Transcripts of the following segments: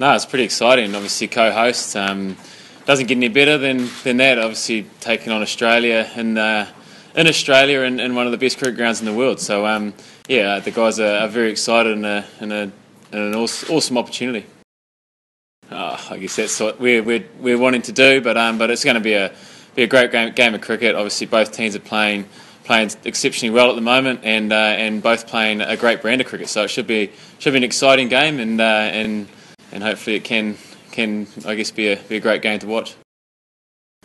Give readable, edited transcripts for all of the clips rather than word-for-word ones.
No, it's pretty exciting. Obviously, co-host doesn't get any better than that. Obviously, taking on Australia in Australia and one of the best cricket grounds in the world. So yeah, the guys are very excited and an awesome opportunity. I guess that's what we're wanting to do, but it's going to be a great game of cricket. Obviously, both teams are playing exceptionally well at the moment, and both playing a great brand of cricket. So it should be an exciting game, and hopefully it can I guess be a great game to watch.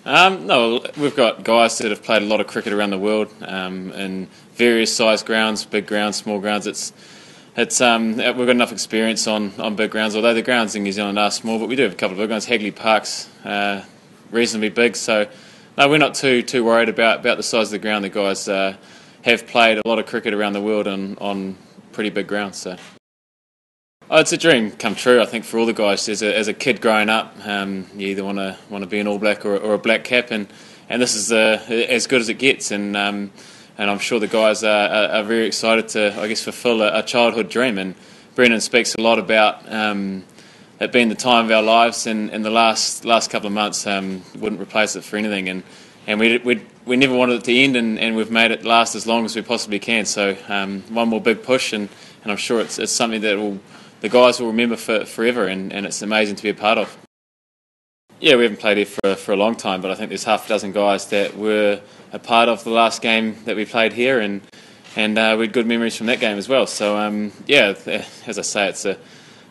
No, we've got guys that have played a lot of cricket around the world in various size grounds, big grounds, small grounds. We've got enough experience on big grounds, although the grounds in New Zealand are small, but we do have a couple of big ones. Hagley Park's reasonably big, so no, we're not too worried about the size of the ground. The guys have played a lot of cricket around the world on pretty big grounds. So. Oh, it's a dream come true, I think, for all the guys. As a kid growing up, you either want to be an All Black or a black cap, and this is as good as it gets. And I'm sure the guys are very excited to, I guess, fulfil a childhood dream. And Brendon speaks a lot about it being the time of our lives, and the last couple of months wouldn't replace it for anything. And we never wanted it to end, and we've made it last as long as we possibly can. So one more big push, and I'm sure it's something that the guys will remember forever, and it's amazing to be a part of. Yeah, we haven't played here for a long time, but I think there's half a dozen guys that were a part of the last game that we played here, and we had good memories from that game as well. So yeah, as I say,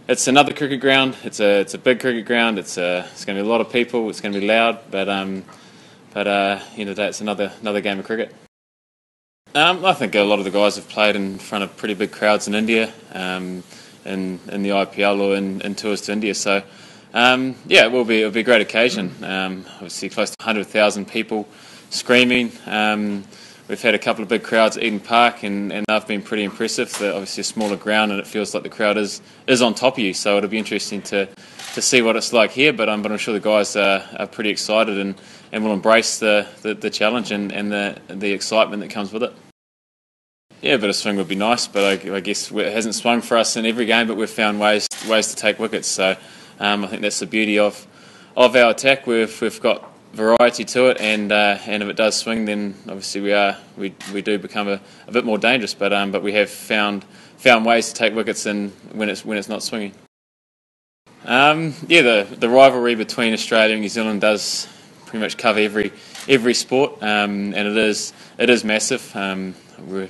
it's another cricket ground. It's a big cricket ground. It's going to be a lot of people. It's going to be loud, but end of the day, it's another game of cricket. I think a lot of the guys have played in front of pretty big crowds in India. In the IPL or in tours to India, so yeah, it'll be a great occasion. Obviously, close to 100,000 people screaming. We've had a couple of big crowds at Eden Park, and they've been pretty impressive. They're obviously a smaller ground, and it feels like the crowd is on top of you. So it'll be interesting to see what it's like here. But I'm sure the guys are pretty excited and will embrace the challenge and the excitement that comes with it. Yeah, a bit of swing would be nice, but I guess it hasn't swung for us in every game, but we've found ways to take wickets. So I think that's the beauty of our attack. We've got variety to it, and if it does swing, then obviously we do become a bit more dangerous. But we have found ways to take wickets when it's not swinging. Yeah, the rivalry between Australia and New Zealand does pretty much cover every sport, and it is massive. We're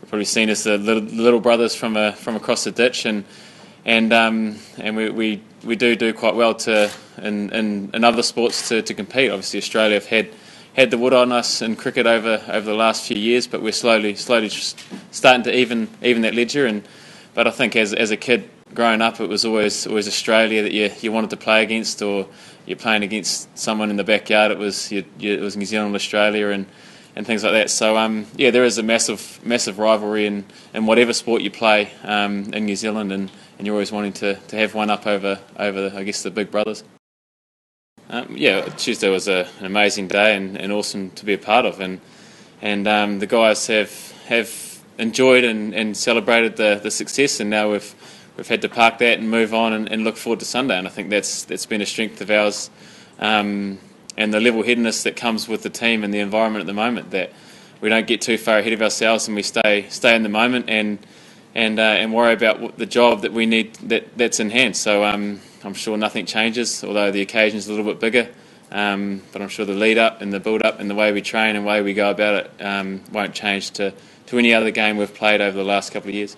probably seen as the little brothers from across the ditch, and we do quite well in other sports to compete. Obviously, Australia have had the wood on us in cricket over the last few years, but we're slowly starting to even that ledger. But I think as a kid growing up, it was always Australia that you wanted to play against, or you're playing against someone in the backyard. It was New Zealand, Australia, and things like that. So yeah, there is a massive rivalry in whatever sport you play in New Zealand, and you're always wanting to have one up over I guess the big brothers. Yeah, Tuesday was an amazing day and awesome to be a part of, and the guys have enjoyed and celebrated the success, and now we've had to park that and move on and look forward to Sunday. And I think that's been a strength of ours. And the level-headedness that comes with the team and the environment at the moment, that we don't get too far ahead of ourselves, and we stay in the moment and worry about the job that we need that's in hand. So I'm sure nothing changes, although the occasion's a little bit bigger. But I'm sure the lead-up and the build-up and the way we train and the way we go about it won't change to any other game we've played over the last couple of years.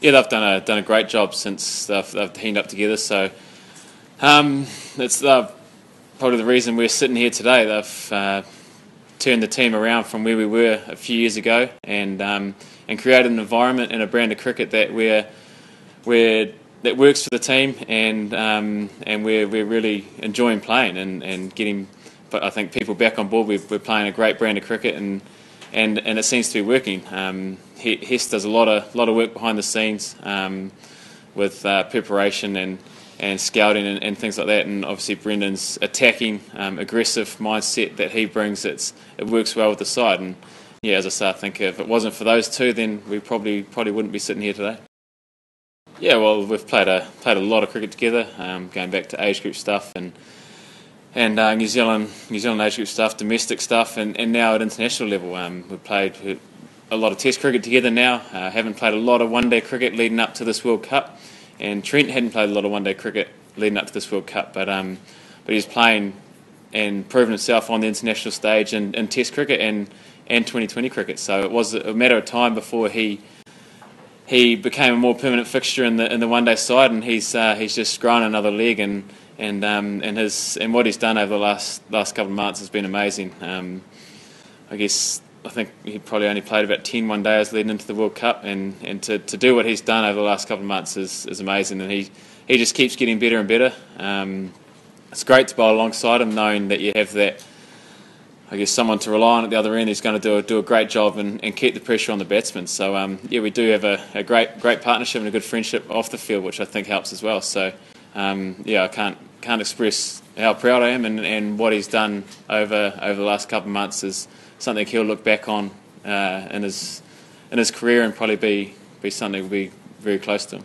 Yeah, they've done a great job since they've teamed up together. So it's probably the reason we're sitting here today. They've turned the team around from where we were a few years ago, and created an environment and a brand of cricket that works for the team, and we're really enjoying playing and getting. But I think people back on board. We're playing a great brand of cricket, and it seems to be working. Hess does a lot of work behind the scenes with preparation and scouting and things like that, and obviously Brendon's attacking, aggressive mindset that he brings, it works well with the side. And yeah, as I say, I think if it wasn't for those two, then we probably wouldn't be sitting here today. Yeah, well, we've played a lot of cricket together, going back to age group stuff and New Zealand age group stuff, domestic stuff, and now at international level. We've played a lot of Test cricket together now. Haven't played a lot of one-day cricket leading up to this World Cup, and Trent hadn't played a lot of one-day cricket leading up to this World Cup, but he's playing and proven himself on the international stage in Test cricket and 2020 cricket. So it was a matter of time before he became a more permanent fixture in the one-day side, and he's just grown another leg, and what he's done over the last couple of months has been amazing. I think he probably only played about 10 one-dayers leading into the World Cup, and to do what he's done over the last couple of months is amazing, and he just keeps getting better and better. It's great to bowl alongside him, knowing that you have that, someone to rely on at the other end who's going to do a great job and keep the pressure on the batsmen. So we do have a great partnership and a good friendship off the field, which I think helps as well. So I can't express how proud I am, and what he's done over the last couple of months is something he'll look back on in his career and probably be something that will be very close to him.